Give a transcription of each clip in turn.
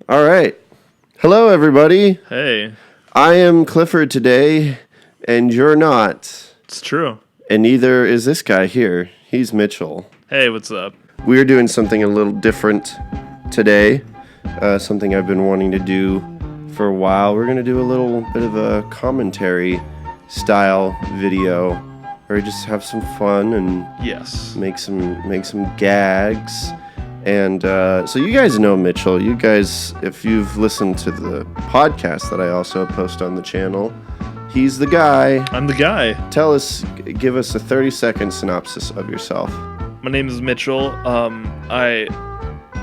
All right. Hello, everybody. Hey. I am Clifford today, and you're not. It's true. And neither is this guy here. He's Mitchell. Hey, what's up? We're doing something a little different today. Something I've been wanting to do for a while. We're going to do a little bit of a commentary style video where we just have some fun and Yes. make some gags. And so you guys know Mitchell. You guys, if you've listened to the podcast that I also post on the channel, he's the guy. I'm the guy. Give us a 30-second synopsis of yourself. My name is Mitchell. I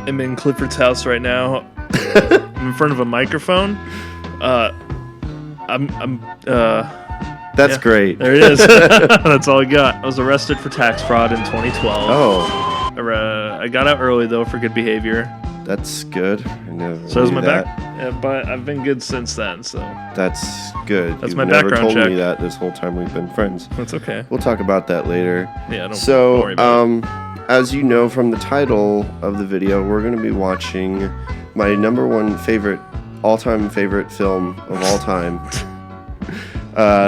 am in Clifford's house right now. I'm in front of a microphone. That's great. There it is. That's all I got. I was arrested for tax fraud in 2012. Oh. I got out early, though, for good behavior. That's good. I never So is knew my that. back. Yeah, but I've been good since then, so. That's good. That's You've my never background told check. me that this whole time we've been friends. That's okay. We'll talk about that later. Yeah, don't worry about it. As you know from the title of the video, we're going to be watching my number one all-time favorite film of all time.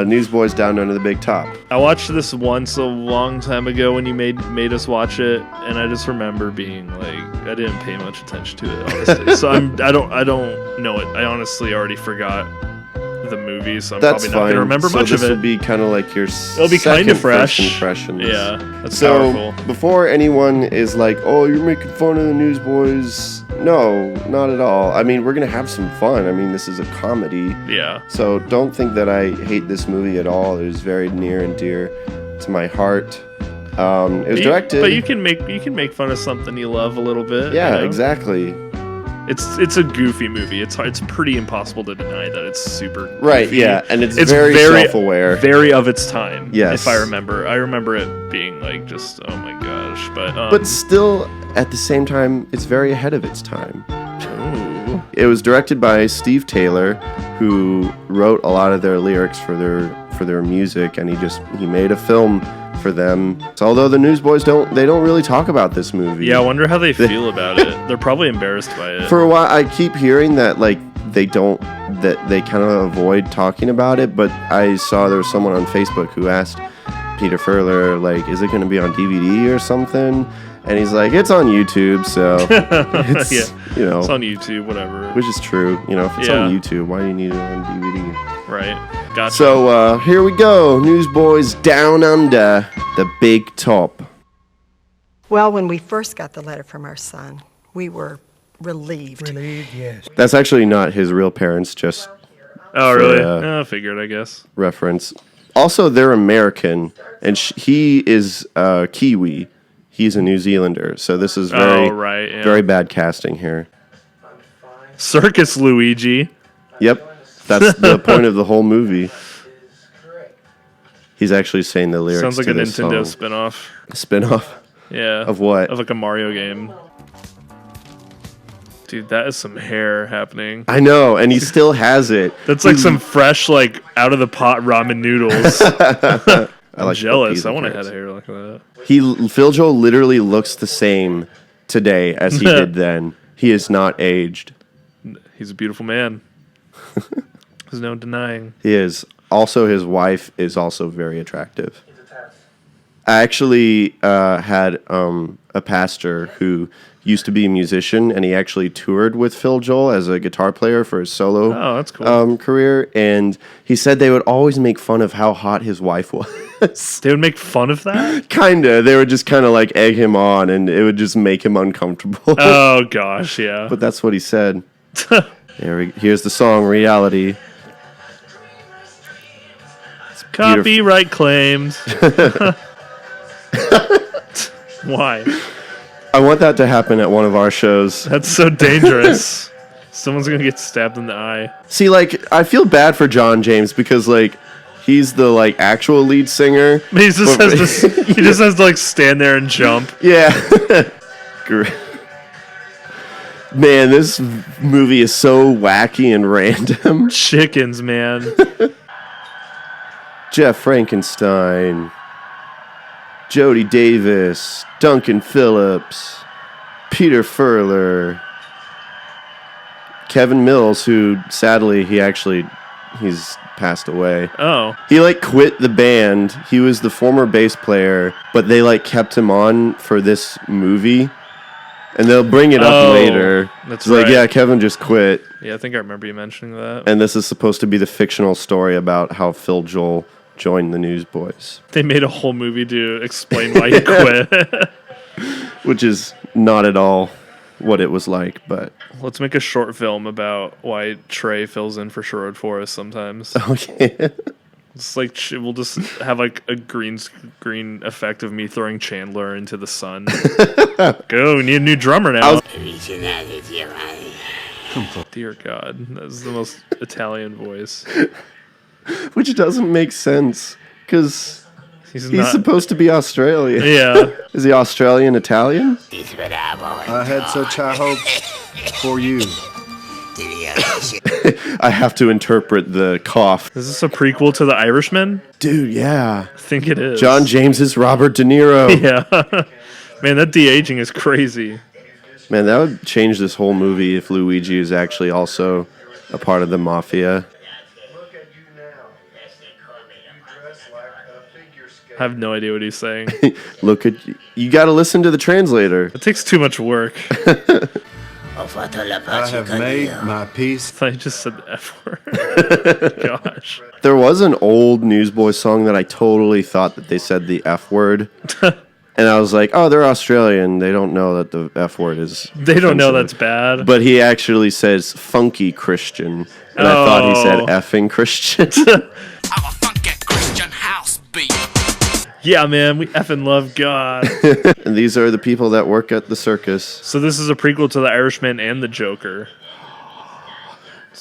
Newsboys Down Under the Big Top. I watched this once a long time ago when you made us watch it, and I just remember being like, I didn't pay much attention to it, honestly. So I don't know it. I honestly already forgot the movie, so I'm That's probably not going to remember much of this it. will be kind of like your It'll be kind second of fresh. first impressions. Yeah, that's So powerful. before anyone is like, "Oh, you're making fun of the Newsboys," no, not at all. I mean, we're gonna have some fun. I mean, this is a comedy. Yeah. So don't think that I hate this movie at all. It is very near and dear to my heart. It was directed. But you can make fun of something you love a little bit. Yeah, you know? exactly. It's a goofy movie. It's pretty impossible to deny that it's super Right. goofy. Yeah, and it's very self-aware. Very of its time. Yes. If I remember it being like just oh my gosh, But still, at the same time, it's very ahead of its time. Ooh. It was directed by Steve Taylor, who wrote a lot of their lyrics for their music, and he made a film for them. So although the Newsboys don't really talk about this movie. Yeah, I wonder how they feel about it. They're probably embarrassed by it. For a while, I keep hearing that they kind of avoid talking about it, but I saw there was someone on Facebook who asked Peter Furler, like, is it going to be on DVD or something? And he's like, it's on YouTube, so it's, yeah. It's on YouTube, whatever. Which is true. If it's on YouTube, why do you need it on DVD? Right. Gotcha. So here we go. Newsboys Down Under the Big Top. Well, when we first got the letter from our son, we were relieved. Relieved, yes. That's actually not his real parents, just Oh, really? I figured, I guess. reference. Also, they're American, and he is Kiwi. He's a New Zealander, so this is very bad casting here. Circus Luigi. Yep, that's the point of the whole movie. He's actually saying the lyrics. Sounds like to a this Nintendo song. spinoff. Spin-off? Yeah. Of what? Of like a Mario game. Dude, that is some hair happening. I know, and he still has it. That's like some fresh, like, out of the pot ramen noodles. I'm jealous. I want to have hair like that. Phil Joel literally looks the same today as he did then. He is not aged. He's a beautiful man. There's no denying. He is. Also, his wife is also very attractive. I actually had a pastor who used to be a musician, and he actually toured with Phil Joel as a guitar player for his solo that's cool. career. And he said they would always make fun of how hot his wife was. They would make fun of that? Kinda. They would just kind of like egg him on, and it would just make him uncomfortable. Oh, gosh, yeah. But that's what he said. Here's the song, Reality. Copyright claims. Why? I want that to happen at one of our shows. That's so dangerous. Someone's going to get stabbed in the eye. See, I feel bad for John James because, he's the, actual lead singer. He just has to, stand there and jump. Yeah. Man, this movie is so wacky and random. Chickens, man. Jeff Frankenstein, Jody Davis, Duncan Phillips, Peter Furler, Kevin Mills, who sadly he's passed away. Oh. He like quit the band. He was the former bass player, but they like kept him on for this movie. And they'll bring it up later. That's it's right. like, yeah, Kevin just quit. Yeah, I think I remember you mentioning that. And this is supposed to be the fictional story about how Phil Joel joined the Newsboys. They made a whole movie to explain why he quit. Which is not at all what it was like, but... Let's make a short film about why Trey fills in for Sherwood Forest sometimes. Okay. It's like we'll just have like a green screen effect of me throwing Chandler into the sun. Go, we need a new drummer now. Dear God, that's the most Italian voice. Which doesn't make sense, because he's not supposed to be Australian. Yeah. Is he Australian Italian? I had such high hopes for you. I have to interpret the cough. Is this a prequel to The Irishman? Dude, yeah. I think it is. John James is Robert De Niro. Yeah. Man, that de-aging is crazy. Man, that would change this whole movie if Luigi is actually also a part of the mafia. I have no idea what he's saying. Look at you. Got to listen to the translator. It takes too much work. I have made my peace. I just said the F word. Gosh. There was an old Newsboys song that I totally thought that they said the F word. And I was like, oh, they're Australian. They don't know that the F word is They don't know offensive. that's bad. But he actually says funky Christian. And I thought he said effing Christian. I'm a funky Christian house beat. Yeah, man, we effing love God. And these are the people that work at the circus. So this is a prequel to The Irishman and The Joker.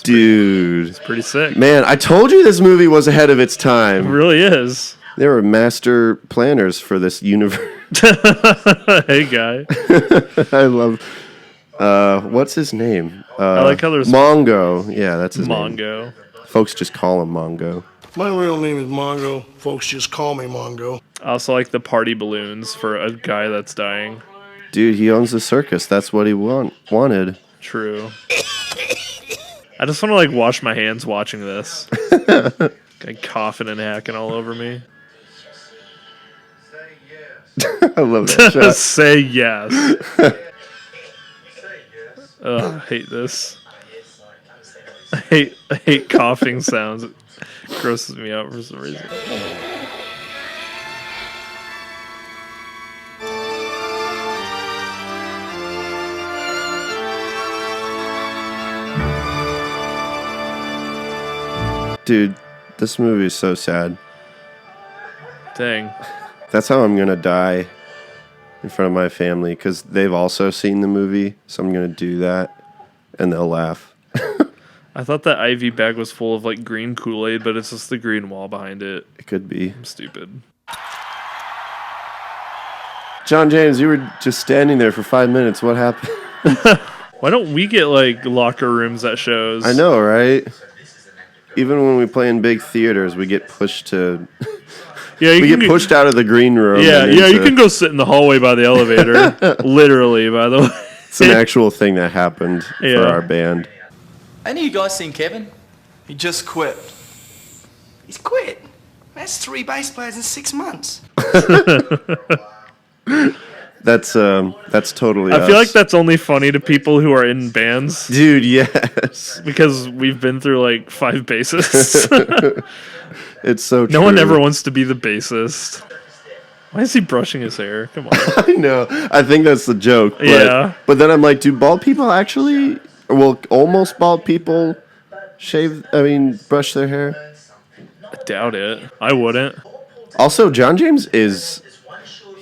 Dude. Pretty sick. Man, I told you this movie was ahead of its It time. really is. They were master planners for this universe. Hey, guy. I love... what's his name? I like how there's Mongo. Yeah, that's his name. Mongo. Folks just call him Mongo. My real name is Mongo. Folks just call me Mongo. I also like the party balloons for a guy that's dying. Dude, he owns the circus. That's what he wanted. True. I just want to like wash my hands watching this. Guy coughing and hacking all over me. I love that shot. Say yes. Ugh, I hate this. I hate coughing sounds. It grosses me out for some reason. Dude, this movie is so sad. Dang. That's how I'm going to die in front of my family, because they've also seen the movie, so I'm going to do that, and they'll laugh. I thought that IV bag was full of like green Kool-Aid, but it's just the green wall behind it. It could be. I'm stupid. John James, you were just standing there for 5 minutes. What happened? Why don't we get like locker rooms at shows? I know, right? Even when we play in big theaters, we get pushed to... Yeah, we get pushed out of the green room. Yeah, and you into- can go sit in the hallway by the elevator. Literally, by the way. It's an actual thing that happened Yeah. for our band. Any of you guys seen Kevin? He just quit. He's quit. That's 3 bass players in 6 months. That's totally I feel us. like that's only funny to people who are in bands. Dude, yes. Because we've been through like 5 bassists. It's so true. No one ever wants to be the bassist. Why is he brushing his hair? Come on. I know. I think that's the joke. But, Yeah. But then I'm like, do bald people actually, well, almost bald people brush their hair? I doubt it. I wouldn't. Also, John James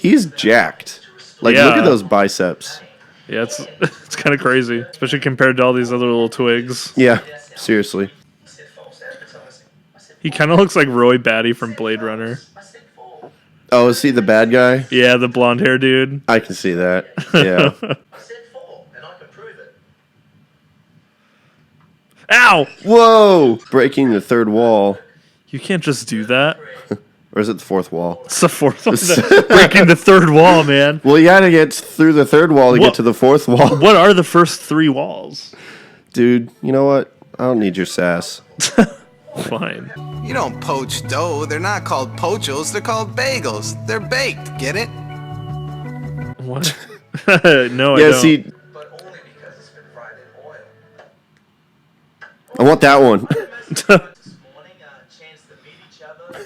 he's jacked. Like, look Yeah. at those biceps. Yeah, it's kind of crazy. Especially compared to all these other little twigs. Yeah, seriously. He kind of looks like Roy Batty from Blade Runner. Oh, is he the bad guy? Yeah, the blonde hair dude. I can see that. Yeah. Ow! Whoa! Breaking the third wall. You can't just do that. Or is it the fourth wall? It's the fourth one. Breaking the third wall, man. Well, you gotta get through the third wall to What- get to the fourth wall. What are the first 3 walls? Dude, you know what? I don't need your sass. Fine. You don't poach dough. They're not called pochos. They're called bagels. They're baked. Get it? What? No, I Yeah, don't. see, But only because it's been fried in oil. I want that one.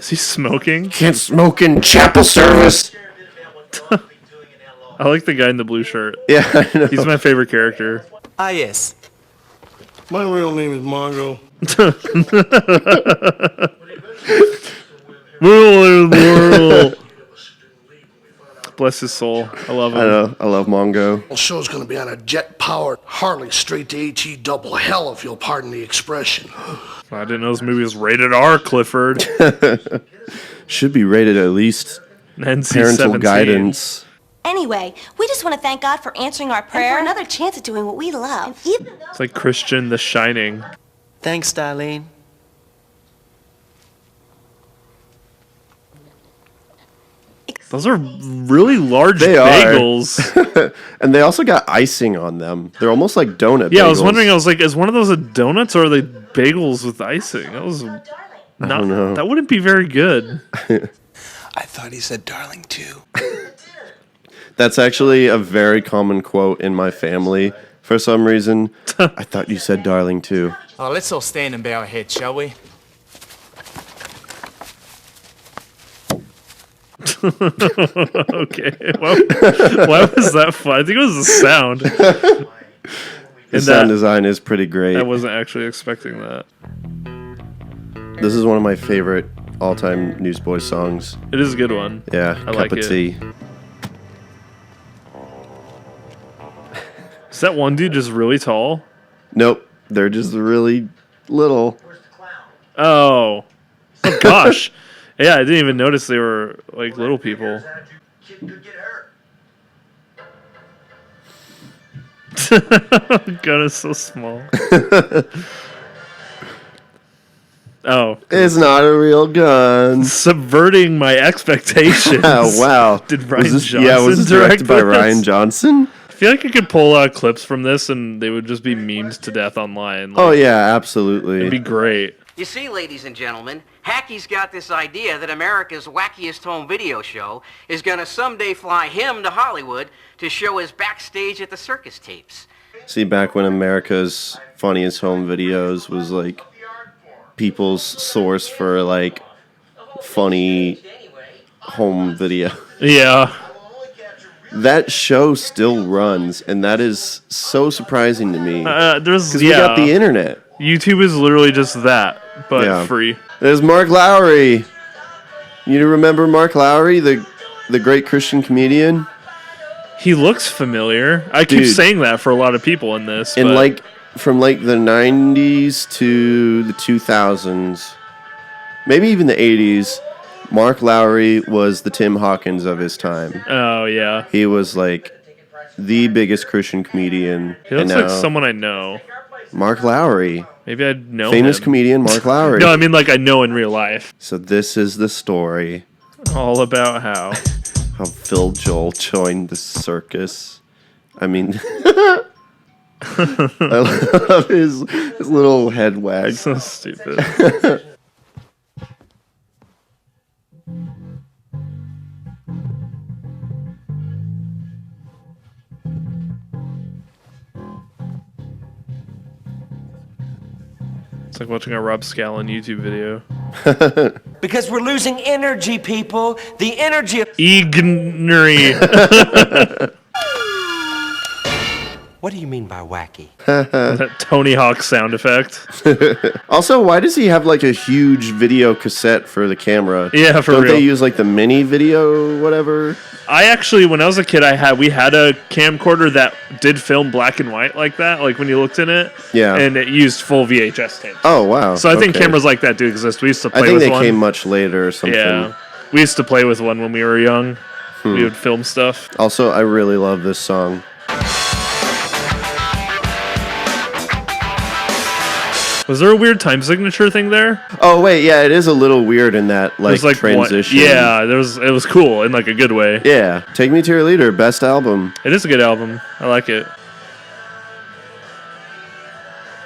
Is he smoking? Can't smoke in chapel service. I like the guy in the blue shirt. Yeah, I know. He's my favorite character. Ah, yes. My real name is Mongo. Bless his soul. I love him. I know. I love Mongo. The show's gonna be on a jet-powered Harley straight to HE double hell, if you'll pardon the expression. I didn't know this movie was rated R, Clifford. Should be rated at least NC-17. parental guidance. Anyway, we just want to thank God for answering our prayer and for another chance at doing what we love. Even though It's like Christian The Shining. Thanks, Darlene. Those are really large They are. bagels. And they also got icing on them. They're almost like donut Yeah, bagels. I was wondering. I was like, is one of those a donuts or are they bagels with icing? That was not. don't know. That wouldn't be very good. I thought he said darling too. That's actually a very common quote in my family. For some reason, I thought you said darling too. Oh, let's all stand and bow our heads, shall we? Okay. Why was that fun? I think it was the sound. The sound design is pretty great. I wasn't actually expecting that. This is one of my favorite all-time Newsboys songs. It is a good one. Yeah, I cup like of it. tea. Is that one dude just really tall? Nope, they're just really little. Oh gosh. Yeah, I didn't even notice they were like little people. Gun is so small. Oh, It's not a real gun. subverting my expectations. Oh, wow. Did Ryan was Johnson this direct directed by this? Ryan Johnson? I feel like I could pull clips from this and they would just be memed to death online. Like, Oh, yeah, absolutely. it'd be great. You see, ladies and gentlemen, Hacky's got this idea that America's wackiest home video show is gonna someday fly him to Hollywood to show his backstage at the circus tapes. See, back when America's Funniest Home Videos was like people's source for like funny home video. Yeah. That show still runs, and that is so surprising to me. There's Because we got the internet. YouTube is literally just that, but Yeah. free. There's Mark Lowry. You remember Mark Lowry, the great Christian comedian? He looks familiar. I keep Dude. saying that for a lot of people in this. In but like from like the 90s to the 2000s, maybe even the 80s, Mark Lowry was the Tim Hawkins of his time. Oh yeah, He was like the biggest Christian comedian. he looks and like now someone I know. Mark Lowry, Maybe I know famous him. comedian Mark Lowry. No, I mean like I know in real life. So this is the story All about how. how Phil Joel joined the circus. I mean, I love his little head wag. So stupid. It's like watching a Rob Scallon YouTube video. Because we're losing energy, people. The energy of... Ignory. What do you mean by wacky? That Tony Hawk sound effect. Also, why does he have like a huge video cassette for the camera? Yeah, for Don't real. they use like the mini video, whatever? I actually, when I was a kid, we had a camcorder that did film black and white like that, like when you looked in it. Yeah. And it used full VHS tape. Oh wow! So I think okay. cameras like that do exist. We used to play I think with they one. came much later or something. Yeah. We used to play with one when we were young. We would film stuff. Also, I really love this song. Was there a weird time signature thing there? Oh wait, yeah, it is a little weird in that like, There's, like one- transition. yeah, it was cool in like a good way. Yeah. Take Me to Your Leader, best album. It is a good album. I like it.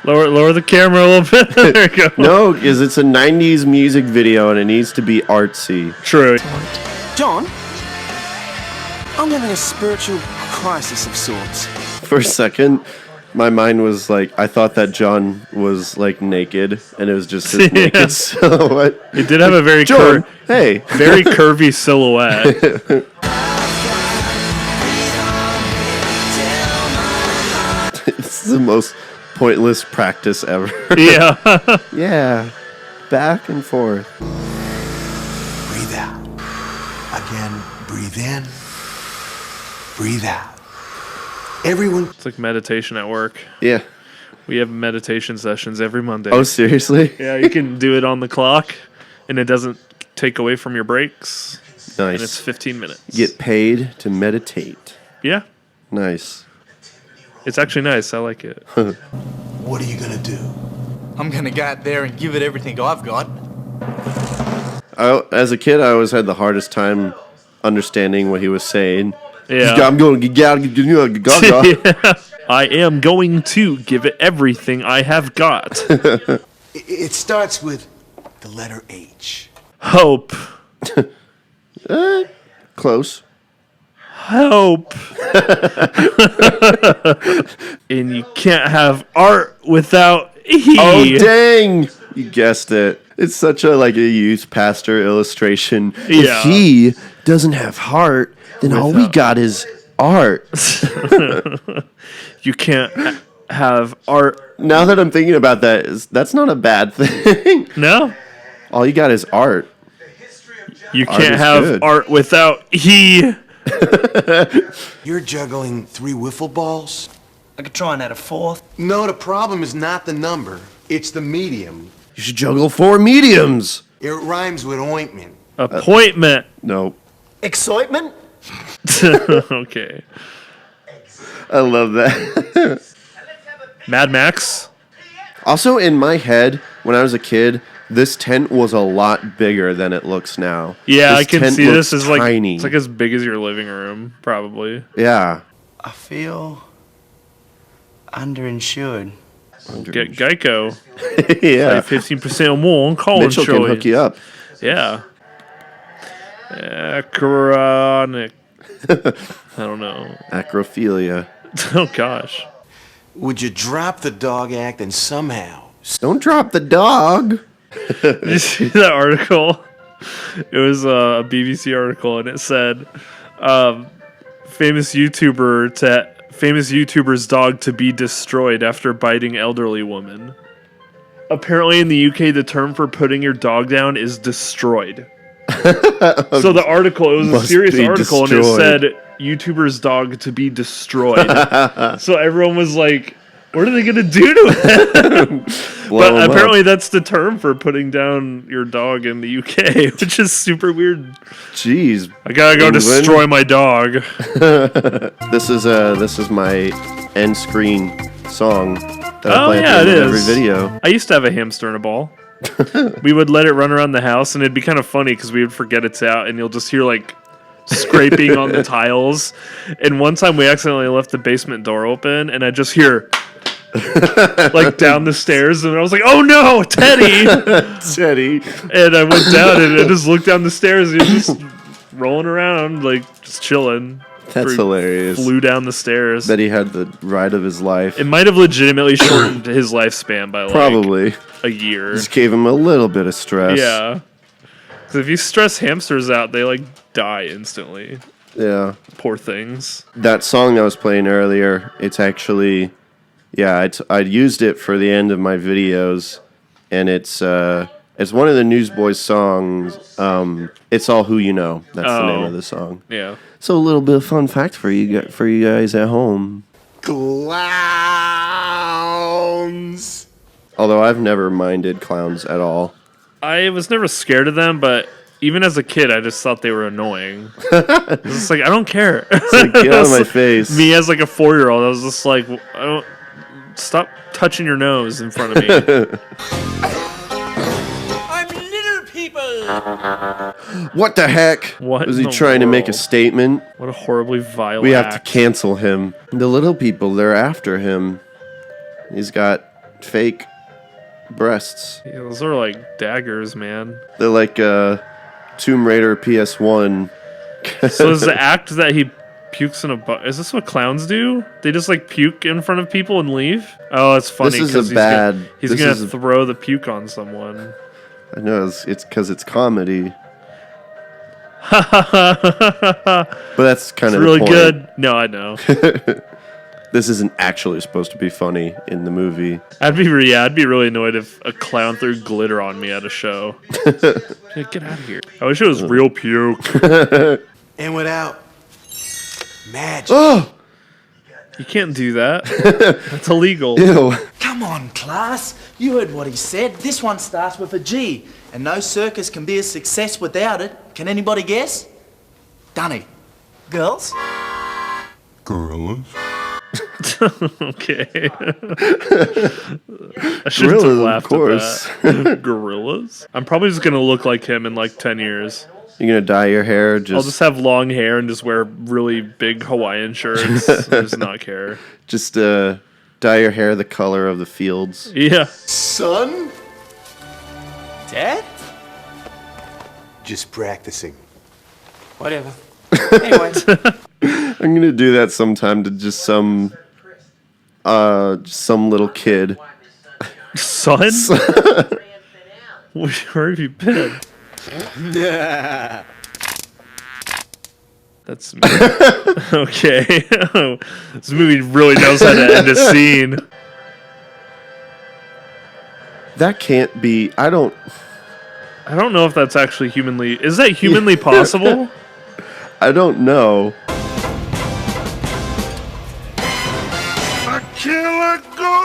Lower the camera a little bit. There you go. No, because it's a 90s music video and it needs to be artsy. True. John, I'm having a spiritual crisis of sorts. For a second, my mind was like, I thought that John was like naked and it was just his naked silhouette. It did have a very John, hey. very curvy silhouette. It's the most pointless practice ever. Yeah. Yeah. Back and forth. Breathe out. Again, breathe in. Breathe out. Everyone. It's like meditation at work. Yeah. We have meditation sessions every Monday. Oh, seriously? Yeah, you can do it on the clock, and it doesn't take away from your breaks. Nice. And it's 15 minutes. Get paid to meditate. Yeah. Nice. It's actually nice. I like it. What are you gonna do? I'm gonna go out there and give it everything I've got. As a kid, I always had the hardest time understanding what he was saying. Yeah. I'm going to gaga. I am going to give it everything I have got. It starts with the letter H. Hope. Close. Hope. And you can't have art without he. Oh, dang. You guessed it. It's such a like a youth pastor illustration. Yeah. If he doesn't have heart, then all we got is art. You can't have art. Now that I'm thinking about that, that's not a bad thing. No? All you got is art. You Art can't is have good. art without he. You're juggling 3 wiffle balls? I could try and add a 4th. No, the problem is not the number. It's the medium. You should juggle 4 mediums. It rhymes with ointment. Appointment. Nope. Excitement? Okay. I love that. Mad Max. Also, in my head, when I was a kid, this tent was a lot bigger than it looks now. Yeah, This I can tent see this looks is like tiny. it's like as big as your living room, probably. Yeah. I feel underinsured. Get Geico. Yeah. 15% more on car Mitchell can insurance. hook you up. Yeah. Chronic. I don't know. Acrophilia. Oh gosh. Would you drop the dog act and somehow... Don't drop the dog. Did you see that article? It was a BBC article, and it said, famous YouTuber's dog to be destroyed after biting elderly woman. Apparently in the UK, the term for putting your dog down is destroyed. So the article, it was a serious article, and it said, YouTuber's dog to be destroyed. So everyone was like, what are they going to do to him? But apparently that's the term for putting down your dog in the UK, which is super weird. Jeez. I gotta go destroy my dog. This is my end screen song that I play yeah, at the it end of is. every video. I used to have a hamster in a ball. We would let it run around the house, and it'd be kind of funny because we would forget it's out, and you'll just hear like scraping on the tiles. And one time we accidentally left the basement door open, and I just hear like down the stairs, and I was like, "Oh no, Teddy!" Teddy. And I went down and I just looked down the stairs, and he was just rolling around, like just chilling. That's hilarious. Flew down the stairs. That he had the ride of his life. It might have legitimately shortened his lifespan by like Probably a year. Just gave him a little bit of stress. Yeah. Because if you stress hamsters out, they like die instantly. Yeah. Poor things. That song I was playing earlier, it's actually, yeah, I used it for the end of my videos, and it's one of the Newsboys songs. It's All Who You Know. That's the name of the song. Yeah. So a little bit of fun fact for you guys at home. Clowns. Although I've never minded clowns at all. I was never scared of them, but even as a kid, I just thought they were annoying. It's just like, I don't care. It's like, get out of my face. Me as like a 4-year-old, I was just like, I don't. Stop touching your nose in front of me. I'm little people. What the heck? What Was he in the trying to make a world? statement? What a horribly vile We have to act. cancel him. The little people, they're after him. He's got fake breasts. Yeah, those are like daggers, man. They're like Tomb Raider PS1. So is the act that he pukes in a is this what clowns do? They just like puke in front of people and leave? Oh, it's funny. This is he's gonna throw the puke on someone. I know, it's because it's comedy. But that's kind of really the point. good. No, I know. This isn't actually supposed to be funny in the movie. I'd be really annoyed if a clown threw glitter on me at a show. Yeah, get out of here. I wish it was real puke. And without magic. Oh! You can't do that. That's illegal. Ew. Come on, class. You heard what he said. This one starts with a G, and no circus can be a success without it. Can anybody guess? Dunny. Girls? Gorillas. Okay. I should have laughed of course. at that. Gorillas? I'm probably just going to look like him in like 10 years. You're going to dye your hair? I'll just have long hair and just wear really big Hawaiian shirts. And just not care. Just dye your hair the color of the fields. Yeah. Son? Dad? Just practicing. Whatever. Anyway. I'm going to do that sometime to just some little kid. Son? Where have you been? That's me. Okay. This movie really knows how to end a scene. That can't be. I don't know if that's actually humanly. Is that humanly possible? I don't know. I can't let go.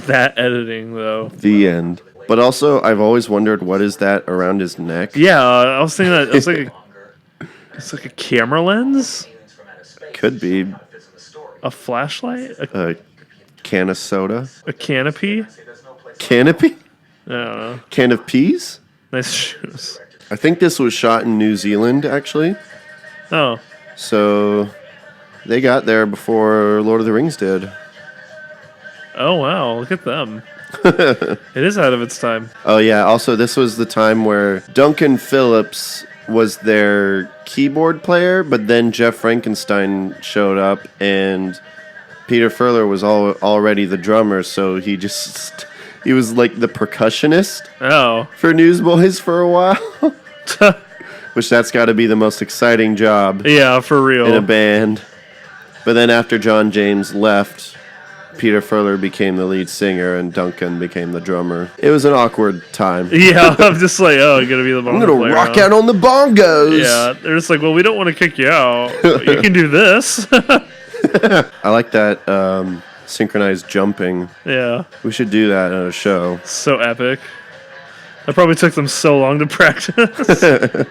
That editing, though. The end. But also, I've always wondered, what is that around his neck? Yeah, I was thinking that it's like a camera lens. Could be. A flashlight? A can of soda? A canopy? Canopy? I don't know. Can of peas? Nice shoes. I think this was shot in New Zealand, actually. Oh. So, they got there before Lord of the Rings did. Oh, wow. Look at them. It is out of its time. Oh, yeah. Also, this was the time where Duncan Phillips was their keyboard player, but then Jeff Frankenstein showed up, and Peter Furler was already the drummer, so he was like the percussionist for Newsboys for a while. Which that's got to be the most exciting job. Yeah, for real. In a band. But then after John James left, Peter Furler became the lead singer and Duncan became the drummer. It was an awkward time. Yeah, I'm just like, oh, you're going to be the bongo player. I'm going to rock out on the bongos. Yeah, they're just like, well, we don't want to kick you out. You can do this. I like that synchronized jumping. Yeah. We should do that at a show. So epic. That probably took them so long to practice.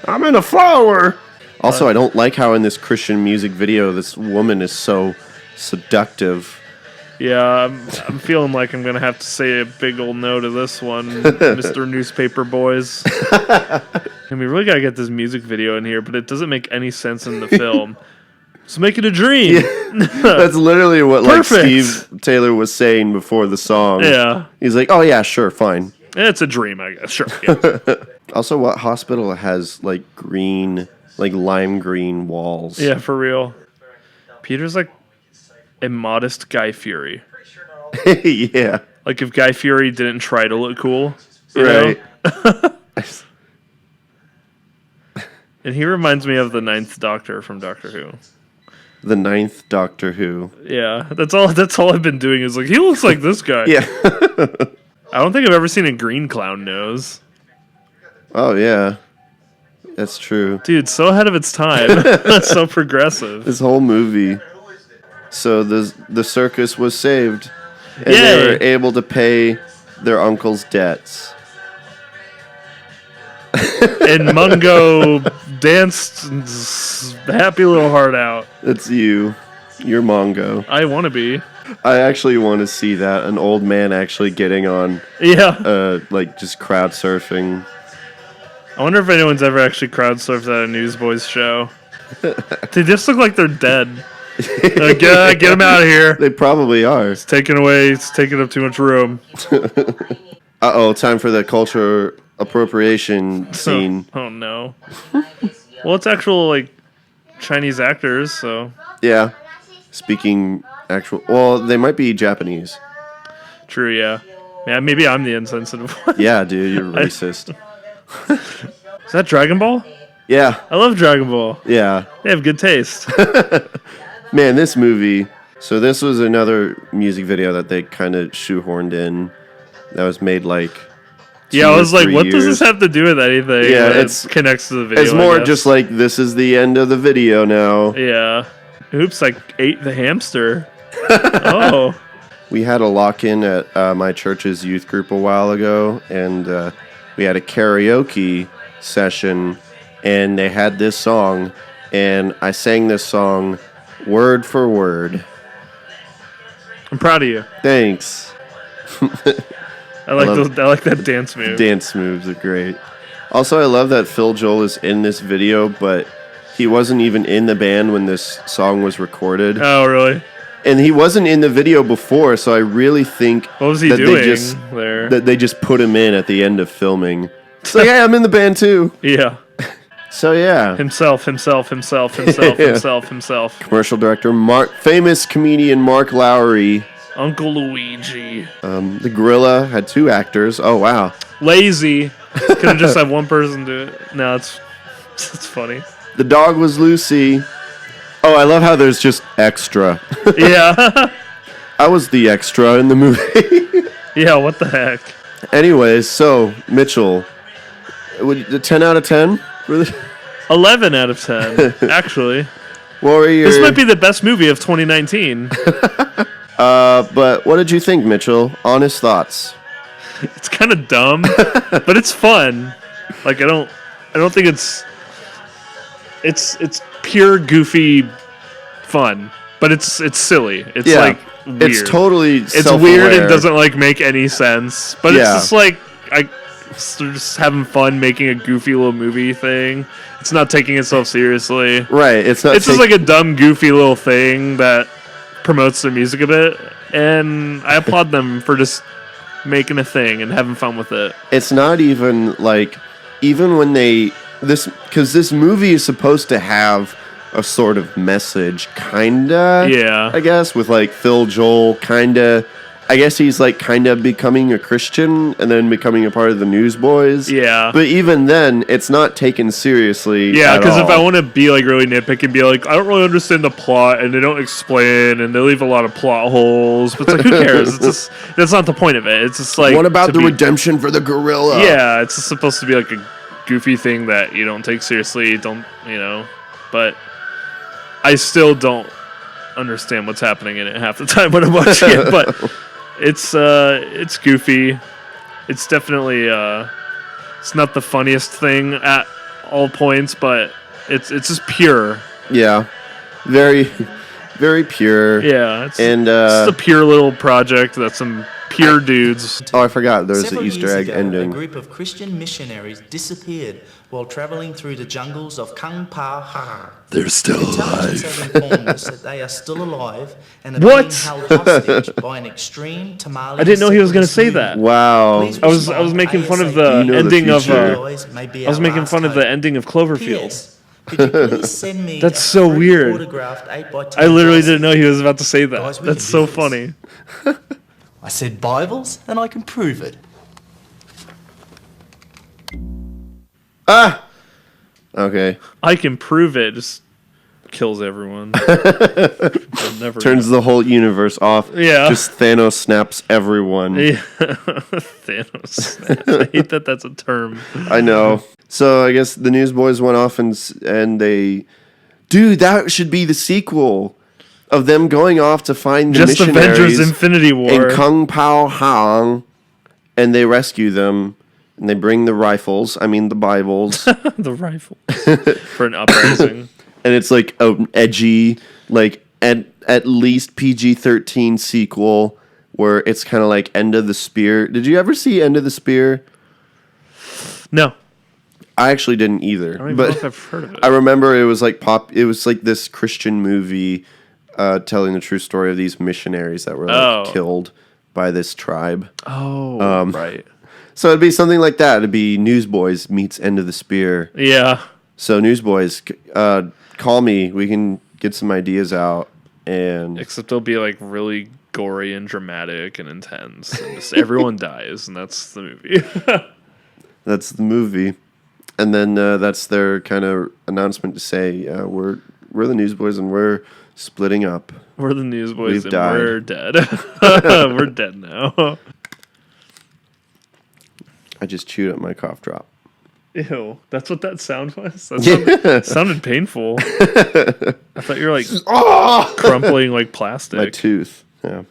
I'm in a flower. Also, I don't like how in this Christian music video, this woman is so seductive. Yeah, I'm feeling like I'm going to have to say a big old no to this one, Mr. Newspaper Boys. And we really got to get this music video in here, but it doesn't make any sense in the film. So make it a dream. Yeah. That's literally what like Steve Taylor was saying before the song. Yeah. He's like, oh yeah, sure, fine. It's a dream, I guess. Sure. Yeah. Also, what hospital has like green... like lime green walls? Yeah, for real. Peter's like a modest Guy Fieri. Yeah. Like if Guy Fieri didn't try to look cool. Right. And he reminds me of the Ninth Doctor from Doctor Who. The Ninth Doctor Who. Yeah, that's all I've been doing is like, he looks like this guy. Yeah. I don't think I've ever seen a green clown nose. Oh, yeah. That's true. Dude, so ahead of its time. So progressive. This whole movie. So the circus was saved. And Yay. they were able to pay their uncle's debts. And Mungo danced happy little heart out. That's you. You're Mongo. I want to be. I actually want to see that. An old man actually getting on. Yeah. Like just crowd surfing. I wonder if anyone's ever actually crowdsurfed at a Newsboys show. They just look like they're dead. Like, get them out of here. They probably are. It's taking up too much room. Uh-oh, time for the culture appropriation scene. Oh no. Well, it's actual, like, Chinese actors, so... Yeah. Speaking actual... Well, they might be Japanese. True, yeah. Yeah, maybe I'm the insensitive one. Yeah, dude, you're racist. Is that Dragon Ball? Yeah. I love Dragon Ball. Yeah. They have good taste. Man, this movie... So this was another music video that they kind of shoehorned in. That was made, like... Yeah, I was like, what does this have to do with anything? Yeah, it connects to the video. It's more just like, this is the end of the video now. Yeah. Oops, I ate the hamster. Oh. We had a lock-in at my church's youth group a while ago, and we had a karaoke session, and they had this song, and I sang this song word for word. I'm proud of you. Thanks. I like that dance move. Dance moves are great. Also, I love that Phil Joel is in this video, but he wasn't even in the band when this song was recorded. Oh, really? And he wasn't in the video before, so I really think what was he doing there? That they just put him in at the end of filming. So yeah, I'm in the band too. Yeah. So yeah. Himself. Commercial director, famous comedian Mark Lowry. Uncle Luigi. The gorilla had 2 actors. Oh, wow. Lazy. Could have just had one person do it. No, it's funny. The dog was Lucy. Oh, I love how there's just extra. Yeah. I was the extra in the movie. Yeah, what the heck? Anyways, so, Mitchell, the 10 out of 10? Really? 11 out of 10, actually. What were your... This might be the best movie of 2019. But what did you think, Mitchell? Honest thoughts. It's kind of dumb, but it's fun. Like I don't think it's pure goofy fun, but it's silly. It's like weird. It's totally it's weird and doesn't like make any sense. But it's just like they're just having fun making a goofy little movie thing. It's not taking itself seriously. Right. It's not. It's just like a dumb, goofy little thing that promotes their music a bit, and I applaud them for just making a thing and having fun with it. It's not even like, even when because this movie is supposed to have a sort of message, kinda. Yeah. I guess with like Phil Joel, kinda. I guess he's like kind of becoming a Christian and then becoming a part of the Newsboys. Yeah. But even then, it's not taken seriously. Yeah, because if I want to be like really nitpicky and be like, I don't really understand the plot and they don't explain and they leave a lot of plot holes, but it's like, who cares? It's just, that's not the point of it. It's just like, what about the redemption for the gorilla? Yeah, it's just supposed to be like a goofy thing that you don't take seriously, but I still don't understand what's happening in it half the time when I'm watching it, but it's goofy. It's definitely it's not the funniest thing at all points, but it's just pure. Yeah, very, very pure. Yeah, it's just a pure little project that's some pure dudes. Oh, I forgot. There's Several the Easter years egg ago, ending. A group of Christian missionaries disappeared while traveling through the jungles of Kung Pa Ha. They're still Intelligence alive. have informed us that they are still alive and are being held hostage by an extreme Tamale. I didn't know he was going to say that. Wow. I was making fun of the ending of I was making fun of the ending of Cloverfield. Could you please send me That's a so free weird. autographed 8x10 I literally Bible? didn't know he was about to say that. Guys, we That's can so do this. funny. I said Bibles, and I can prove it. Ah! Okay. I can prove it. Just kills everyone. Never Turns the whole universe off. Yeah. Just Thanos snaps everyone. Yeah. Thanos snaps. I hate that that's a term. I know. So I guess the Newsboys went off and they... Dude, that should be the sequel of them going off to find the Just missionaries Avengers Infinity War. in Kung Pao Hang, and they rescue them, and they bring the rifles. I mean, the Bibles. The rifles. For an uprising. And it's like an edgy, like at least PG-13 sequel where it's kind of like End of the Spear. Did you ever see End of the Spear? No. I actually didn't either. I don't even know if I've heard of it. I remember it was like It was like this Christian movie telling the true story of these missionaries that were like killed by this tribe. Oh, right. So it'd be something like that. It'd be Newsboys meets End of the Spear. Yeah. So Newsboys, call me. We can get some ideas out. And except they'll be like really gory and dramatic and intense. And just everyone dies, and that's the movie. That's the movie. And then that's their kind of announcement to say, we're the Newsboys and we're splitting up. We're the Newsboys and died. we're dead. We're dead now. I just chewed up my cough drop. Ew, that's what that sound was? That sounded painful. I thought you were like crumpling like plastic. My tooth, yeah.